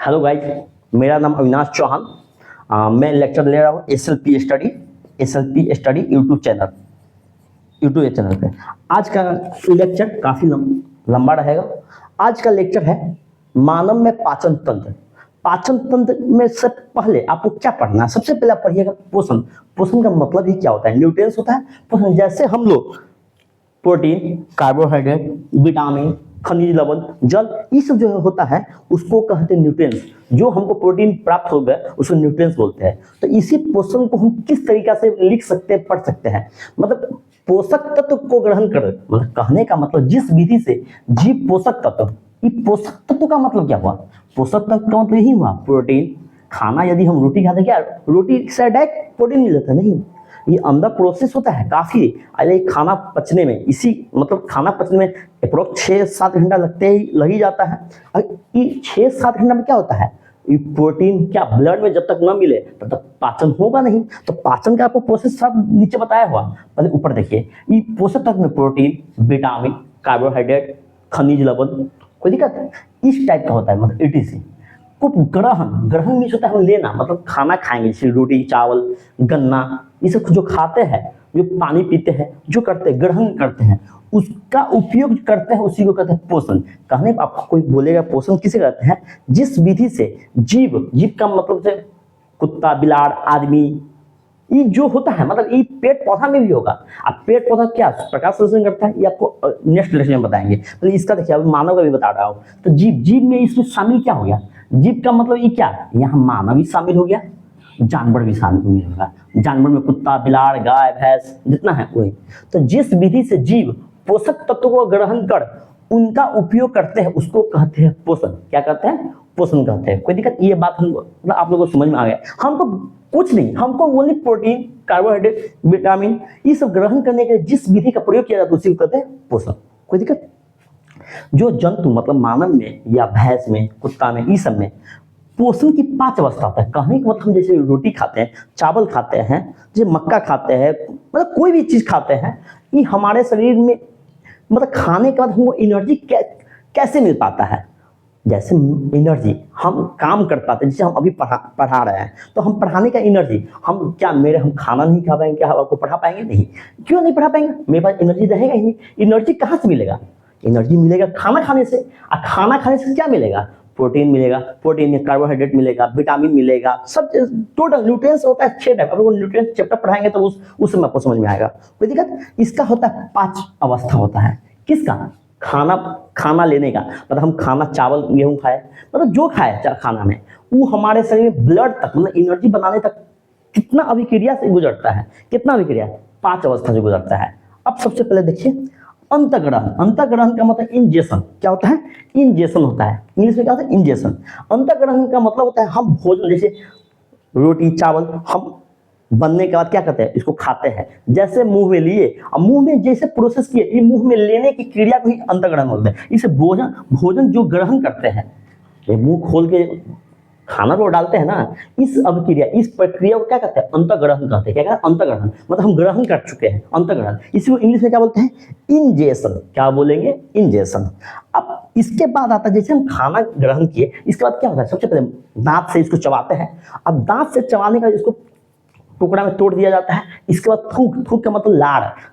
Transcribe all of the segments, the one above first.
Hello guys, मेरा नाम अविनाश चौहान। मैं लेक्चर ले रहा हूँ एसएलपी स्टडी यूट्यूब चैनल पे। आज का लेक्चर काफ़ी लंबा रहेगा। आज का लेक्चर है मानव में पाचन तंत्र। पाचन तंत्र में से पहले आपको क्या पढ़ना है? सबसे पहले आप पढ़िएगा पोषण। पोषण का मतलब ही क्या होता है? न्यूट्रिएंट्स होता है पोषण। जैसे हम लोग प्रोटीन, कार्बोहाइड्रेट, विटामिन, खनिज लवण, जल, ये सब जो होता है उसको कहते हैं न्यूट्रिएंट्स। जो हमको प्रोटीन प्राप्त हो गए उसको न्यूट्रिएंट्स बोलते हैं। तो इसी पोषण को हम किस तरीका से लिख सकते हैं, पढ़ सकते हैं? मतलब पोषक तत्व को ग्रहण कर, मतलब कहने का मतलब जिस विधि से जीव पोषक तत्व, ये पोषक तत्व का मतलब क्या हुआ? पोषक तत्व का मतलब यही हुआ प्रोटीन। खाना यदि हम रोटी खाते, क्या रोटी से डायरेक्ट प्रोटीन मिल जाता? नहीं, ये अंदर प्रोसेस होता है काफ़ी। अरे खाना पचने में, इसी मतलब खाना पचने में अप्रोक्स 6-7 घंटा लग ही जाता है। और ये 6-7 घंटा में क्या होता है? ये प्रोटीन क्या ब्लड में जब तक न मिले तब तक पाचन होगा नहीं। तो पाचन का आपको प्रोसेस सब नीचे बताया हुआ। पहले ऊपर देखिए, ये पोषक तत्व में प्रोटीन, विटामिन, कार्बोहाइड्रेट, खनिज लवण, कोई दिक्कत है? इस टाइप का होता है। मतलब ETC को ग्रहण मीन्स होता है हम लेना, मतलब खाना खाएंगे जैसे रोटी, चावल, गन्ना, ये सब जो खाते हैं, जो पानी पीते हैं, जो करते हैं, ग्रहण करते हैं, उसका उपयोग करते हैं, उसी को कहते हैं पोषण। कहने पर आपको कोई बोलेगा पोषण किसे कहते हैं? जिस विधि से जीव का मतलब से कुत्ता, बिलाड़, आदमी, ये जो होता है, मतलब ये पेड़ पौधा में भी होगा। अब पेड़ पौधा क्या प्रकाश संश्लेषण करता है, ये आपको नेक्स्ट लेक्चर में बताएंगे। तो इसका देखिए, अभी मानव का भी बता रहा हूँ। तो जीव में इसमें शामिल क्या हो गया? जीव का मतलब ये क्या, यहाँ मानव भी शामिल हो गया, जानवर भी शामिल होगा। जानवर में कुत्ता, बिलाड़, गाय, भैंस जितना है वही। तो जिस विधि से जीव पोषक तत्व को ग्रहण कर उनका उपयोग करते हैं उसको कहते हैं पोषण। क्या कहते हैं? पोषण कहते हैं। कोई दिक्कत? ये बात हम मतलब आप लोगों को समझ में आ गया। हमको कुछ नहीं, हमको ओनली प्रोटीन, कार्बोहाइड्रेट, विटामिन, ये सब ग्रहण करने के लिए जिस विधि का प्रयोग किया जाता है उसी को कहते हैं पोषण। कोई दिक्कत? जो जंतु मतलब मानव में या भैंस में, कुत्ता में, इस सब में पोषण की 5 अवस्था होता है। कहने का मतलब हम जैसे रोटी खाते हैं, चावल खाते हैं, जैसे मक्का खाते हैं, मतलब कोई भी चीज खाते हैं, ये हमारे शरीर में मतलब खाने के बाद हमको एनर्जी कैसे मिल पाता है? जैसे एनर्जी हम काम कर पाते हैं, जैसे हम अभी पढ़ा रहे हैं, तो हम पढ़ाने का एनर्जी हम खाना नहीं खा पाएंगे, क्या आपको पढ़ा पाएंगे? नहीं। क्यों नहीं पढ़ा पाएंगे? मेरे पास एनर्जी रहेगा ही नहीं। एनर्जी कहाँ से मिलेगा? एनर्जी मिलेगा खाना खाने से। और खाना खाने से क्या मिलेगा? प्रोटीन मिलेगा, प्रोटीन में कार्बोहाइड्रेट मिलेगा, विटामिन मिलेगा, सब टोटल न्यूट्रिएंट्स होता है 6 टाइप। अगर न्यूट्रिएंट्स चैप्टर पढ़ाएंगे तो उस समय आपको समझ में आएगा। कोई दिक्कत? इसका होता है 5 अवस्था होता है। किसका? खाना लेने का, मतलब हम खाना, चावल, गेहूं खाए, मतलब जो खाए खाना में, वो हमारे शरीर में ब्लड तक, मतलब एनर्जी बनाने तक कितना अभिक्रिया से गुजरता है? कितना अभिक्रिया? 5 अवस्था से गुजरता है। अब सबसे पहले देखिए अंतःग्रहण। अंतःग्रहण का मतलब इंजेशन। क्या होता है? इंजेशन होता है। इंग्लिश में क्या होता है? इंजेशन। अंतःग्रहण का मतलब होता है हम भोजन, जैसे रोटी, चावल, हम बनने के बाद क्या करते हैं? इसको खाते हैं। जैसे मुंह में लिए और मुंह में जैसे प्रोसेस किए, ये मुंह में लेने की क्रिया को ही अंतःग्रहण बोलते हैं। इसे भोजन जो ग्रहण करते हैं, ये मुंह खोल के खाना को डालते हैं ना, इस अभिक्रिया, इस प्रक्रिया को क्या कहते हैं? अंतःग्रहण कहते हैं। क्या कहते हैं? अंतःग्रहण। मतलब हम ग्रहण कर चुके हैं, अंतःग्रहण। इसी को इंग्लिश में क्या बोलते हैं? इंजेशन। क्या बोलेंगे? इंजेशन। अब इसके बाद आता है, जैसे हम खाना ग्रहण किए, इसके बाद क्या होता है? सबसे पहले दांत से इसको चबाते हैं। अब दांत से चबाने का इसको टुकड़ा में तोड़ दिया जाता है। इसके बाद थूक का मतलब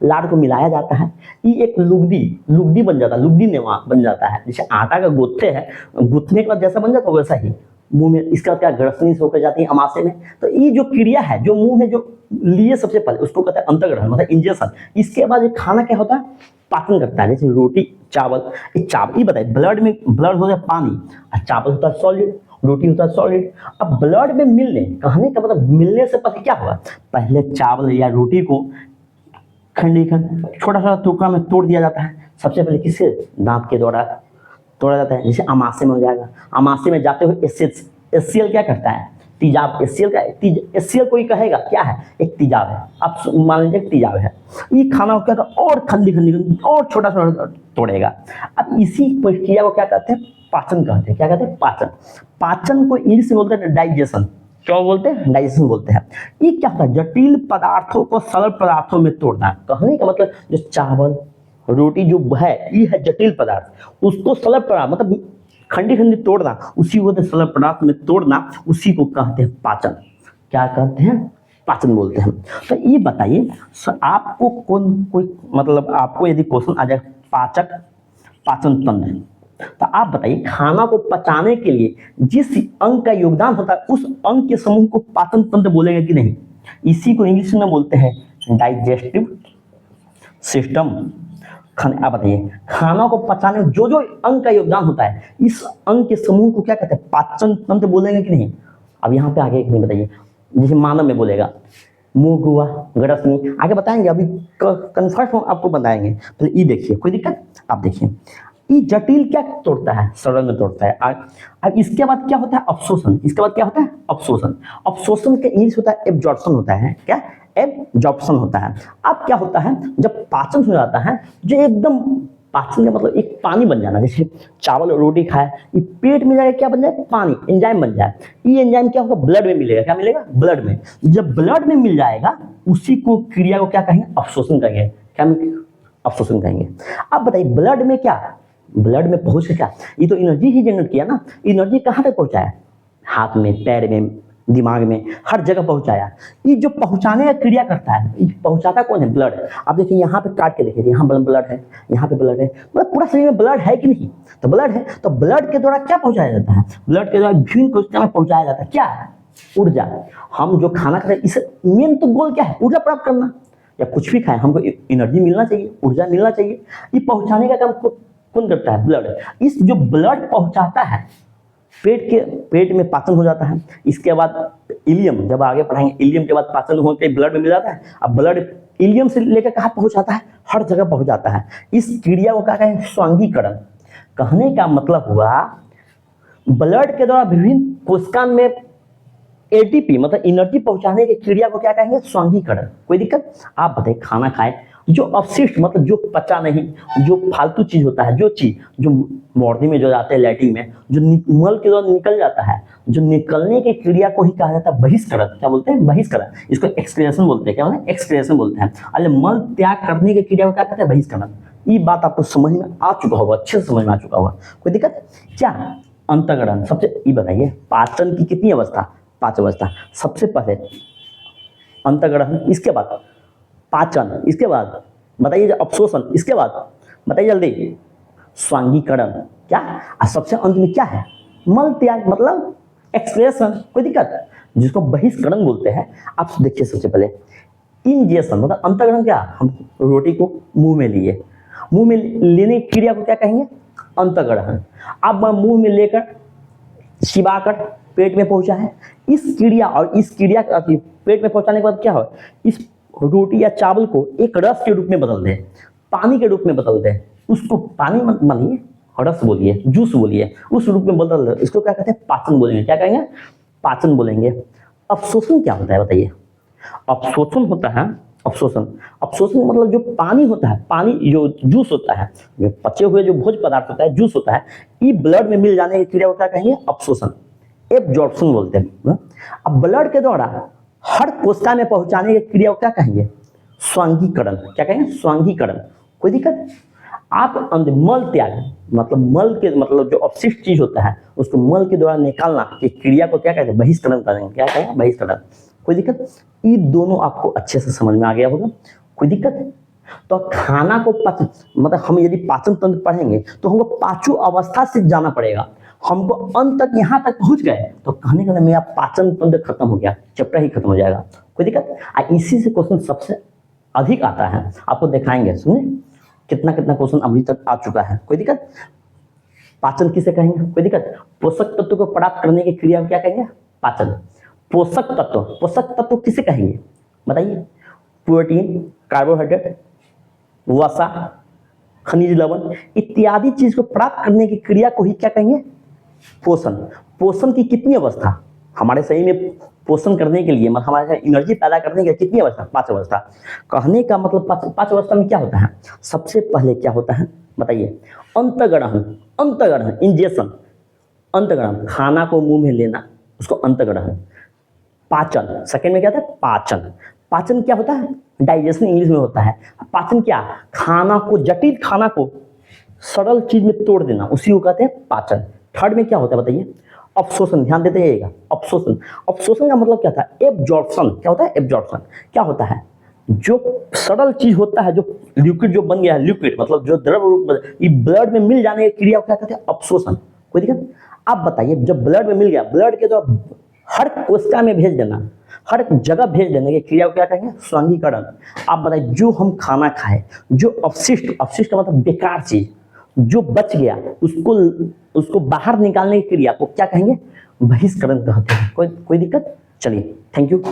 लाड़ को मिलाया जाता है। ये एक लुगदी बन जाता है, लुगदी नेवा बन जाता है। जैसे आटा का गूंथते हैं, गूंथने के बाद जैसा बन जाता है वैसा ही मुंह में इसका क्या ग्रसनी होकर जाती है अमाशय में। तो ये जो क्रिया है, जो मुंह में जो लिए सबसे पहले, उसको कहते हैं अंतःग्रहण, मतलब इंजेशन। इसके बाद ये खाना क्या होता है? पाचन करता है। जैसे रोटी, चावल, ये बताइए, ब्लड होता है पानी, और चावल होता है सॉलिड, रोटी होता है सॉलिड। अब ब्लड में मिलने, कहने का मतलब मिलने से पहले क्या होगा? पहले चावल या रोटी को खंड छोटा टुकड़ा में तोड़ दिया जाता है। सबसे पहले किससे? दांत के द्वारा तोड़ा जाता है। जैसे अमाशय में हो जाएगा। अमाशय में जाते हुए एचसीएल क्या करता है? तेजाब। एचसीएल कोई कहेगा क्या है? एक तेजाब है। आप मान लीजिए तेजाब है। ये खाना को क्या करता? और खंडी और छोटा तोड़ेगा। अब इसी प्रक्रिया को क्या कहते हैं? पाचन कहते हैं। क्या कहते हैं? पाचन। पाचन को इंग्लिश में बोलते हैं डाइजेशन। क्या बोलते हैं? डाइजेशन बोलते हैं। ये क्या होता है? जटिल पदार्थों को सरल पदार्थों में तोड़ना। कहने का मतलब जो चावल, रोटी जो है, ये है जटिल पदार्थ, उसको सरल पदार्थ, मतलब खंडी खंडी तोड़ना उसी को सरल पदार्थ में तोड़ना उसी को कहते हैं पाचन। क्या कहते हैं? पाचन बोलते हैं। तो ये बताइए आपको कोई मतलब आपको यदि क्वेश्चन आ जाए पाचक पाचन तंत्र, तो आप बताइए खाना को पचाने के लिए जिस अंग का योगदान होता है उस अंग के समूह को पाचन तंत्र बोलेंगे कि नहीं? इसी को इंग्लिश में बोलते हैं डाइजेस्टिव सिस्टम। आप बताइए खाना को पचाने में जो जो अंग का योगदान होता है इस अंग के समूह को क्या कहते हैं? पाचन तंत्र बोलेंगे कि नहीं? अब यहाँ पे आगे नहीं बताइए, जैसे मानव में बोलेगा मुंह हुआ गरसनी, आगे बताएंगे, अभी कन्फर्म आपको बताएंगे। पहले ई देखिए, कोई दिक्कत? आप देखिए ई जटिल क्या तोड़ता है? सरल में तोड़ता है। अब इसके बाद क्या होता है? अवशोषण। इसके बाद क्या होता है? अवशोषण। अवशोषण का इंग्लिश होता है एब्जॉर्प्शन होता है। क्या? एब्जॉर्प्शन होता है। अब क्या होता है जब पाचन हो जाता है, जो एकदम पाचन का मतलब एक पानी बन जाना, जैसे चावल और रोटी खाए, ये पेट में जाएगा क्या बन जाए? पानी, एंजाइम बन जाए। ये एंजाइम क्या होगा? ब्लड में मिलेगा। क्या मिलेगा? ब्लड में। जब ब्लड में मिल जाएगा उसी को क्रिया को क्या कहेंगे? अवशोषण कहेंगे। क्या? अवशोषण कहेंगे। अब बताइए ब्लड में क्या? ब्लड में पहुंच के क्या? ये तो एनर्जी ही जनरेट किया ना। एनर्जी कहाँ तक पहुंचाया? हाथ में, पैर में, दिमाग में, हर जगह पहुंचाया। ये जो पहुंचाने का क्रिया करता है, पहुंचाता कौन है? ब्लड। आप देखिए यहाँ पे काट के देखिए, यहाँ ब्लड है, यहाँ पे ब्लड है, मतलब पूरा शरीर में ब्लड है कि नहीं? तो ब्लड है। तो ब्लड के द्वारा क्या पहुंचाया जाता है? ब्लड के द्वारा विभिन्न कोशिका में पहुंचाया जाता है। क्या? ऊर्जा। हम जो खाना खाते हैं इसे मेन तो गोल क्या है? ऊर्जा प्राप्त करना। या कुछ भी खाएं हमको एनर्जी मिलना चाहिए, ऊर्जा मिलना चाहिए। ये पहुंचाने का काम कौन करता है? ब्लड। इस जो ब्लड पहुंचाता है पेट में पाचन हो जाता है। इसके बाद इलियम, जब आगे पढ़ाएंगे, इलियम के बाद पाचन होकर ब्लड में मिल जाता है। अब ब्लड इलियम से लेकर कहाँ पहुंच जाता है? हर जगह पहुंच जाता है। इस क्रिया को क्या कहें? स्वांगीकरण। कहने का मतलब हुआ ब्लड के द्वारा विभिन्न कोशिका में एटीपी मतलब एनर्जी पहुंचाने की क्रिया को क्या कहेंगे? स्वांगीकरण। कोई दिक्कत? आप बताइए खाना खाए जो अवशिष्ट मतलब जो पचा नहीं, जो फालतू चीज होता है, जो चीज जो मॉर्निंग में जो जाते हैं लैट्रिन में, जो मल के द्वारा निकल जाता है, जो निकलने की क्रिया को ही कहा जाता है बहिष्करण। क्या बोलते हैं? बहिष्करण। इसको एक्सक्रिएशन बोलते हैं। क्या बोलते हैं? एक्सक्रिएशन बोलते हैं। अरे मल त्याग करने की क्रिया को क्या कहते हैं? बहिष्करण। ये बात आपको समझ में आ चुका होगा, अच्छे से समझ में आ चुका होगा। कोई दिक्कत? क्या? अंतःकरण। सबसे ये बताइए पाचन की कितनी अवस्था? 5 अवस्था। सबसे पहले अंतःकरण, इसके बाद पाचन, इसके बाद बताइए अवशोषण, इसके बाद बताइए जल्दी स्वांगीकरण। क्या? और सबसे अंत में क्या है? मल त्याग मतलब एक्सक्रिएशन। कोई दिक्कत? जिसको बहिष्करण बोलते हैं। आप देखिए सबसे पहले इंजेक्शन मतलब अंतःकरण। क्या? हम रोटी को मुंह में लिए, मुंह में लेने की क्रिया को क्या कहेंगे? अंतःकरण। अब मुंह में लेकर चिबाकर पेट में पहुंचा है। इस क्रिया और इस क्रिया पेट में पहुंचाने के बाद क्या हो? इस रोटी या चावल को एक रस के रूप में बदल दे, पानी के रूप में बदल दे। उसको पानी मत मानिए, रस बोलिए, जूस बोलिए, उस रूप में बदल दे। इसको क्या कहते हैं? पाचन बोलेंगे। क्या कहेंगे? पाचन बोलेंगे। अवशोषण क्या होता है बताइए? अवशोषण होता है, अवशोषण मतलब जो पानी होता है, पानी जो जूस होता है, जो पचे हुए जो भोज्य पदार्थ होता है, जूस होता है, ये ब्लड में मिल जाने की क्रिया को क्या कहेंगे? अवशोषण, एब्जॉर्प्शन बोलते हैं। अब ब्लड के द्वारा हर कोशिका में पहुंचाने की क्रिया को क्या कहेंगे? स्वांगीकरण। क्या कहेंगे? स्वांगीकरण। कोई दिक्कत? आप मल त्याग मतलब मल के मतलब जो अपशिष्ट चीज होता है उसको मल के द्वारा निकालना की क्रिया को क्या कहते हैं? बहिष्करण करेंगे। क्या कहेंगे? बहिष्करण। कोई दिक्कत? ये दोनों आपको अच्छे से समझ में आ गया होगा। कोई दिक्कत? तो खाना को मतलब हम यदि पाचन तंत्र पढ़ेंगे तो हमको पांचों अवस्था से जाना पड़ेगा। हमको अंत तक यहाँ तक पहुंच गए तो कहने का मेरा पाचन तंत्र खत्म हो गया, चैप्टर ही खत्म हो जाएगा। कोई दिक्कत? इसी से क्वेश्चन सबसे अधिक आता है, आपको दिखाएंगे। सुनिए कितना कितना क्वेश्चन अभी तक आ चुका है। कोई दिक्कत? पाचन किसे कहेंगे? कोई दिक्कत? पोषक तत्व को प्राप्त करने की क्रिया क्या कहेंगे? पाचन। पोषक तत्व किसे कहेंगे बताइए? प्रोटीन, कार्बोहाइड्रेट, वसा, खनिज लवण इत्यादि चीज को प्राप्त करने की क्रिया को ही क्या कहेंगे? पोषण। पोषण की कितनी अवस्था? हमारे शरीर में पोषण करने के लिए मतलब हमारे एनर्जी पैदा करने के लिए कितनी अवस्था? 5 अवस्था। कहने का मतलब 5 अवस्था में क्या होता है? सबसे पहले क्या होता है बताइए? अंतःग्रहण, इंजेक्शन, अंतःग्रहण खाना को मुंह में लेना, उसको अंतःग्रहण। पाचन, सेकंड में क्या होता है? पाचन। पाचन क्या होता है? डाइजेशन इंग्लिश में होता है। पाचन क्या? खाना को, जटिल खाना को सरल चीज में तोड़ देना, उसी को कहते हैं पाचन। थर्ड में क्या होता है बताइए, अवशोषण, ध्यान देते जाइएगा, अवशोषण। अवशोषण का मतलब क्या था, एब्जॉर्प्शन। क्या होता है, एब्जॉर्प्शन। क्या होता है, जो सरल चीज होता है, जो लिक्विड जो बन गया है, लिक्विड मतलब जो द्रव रूप ये ब्लड में मिल जाने की क्रिया को क्या कहते हैं, अवशोषण। कोई दिक्कत? आप बताइए, जब ब्लड में मिल गया, ब्लड के तो हर कोशिका में भेज देना, हर जगह भेज देने की क्रिया को क्या कहेंगे, स्वांगीकरण। आप बताइए, जो हम खाना खाए, जो अवशिष्ट, अवशिष्ट का मतलब बेकार चीज, जो बच गया उसको बाहर निकालने की क्रिया को क्या कहेंगे, बहिष्करण कहते हैं। कोई दिक्कत? चलिए, थैंक यू।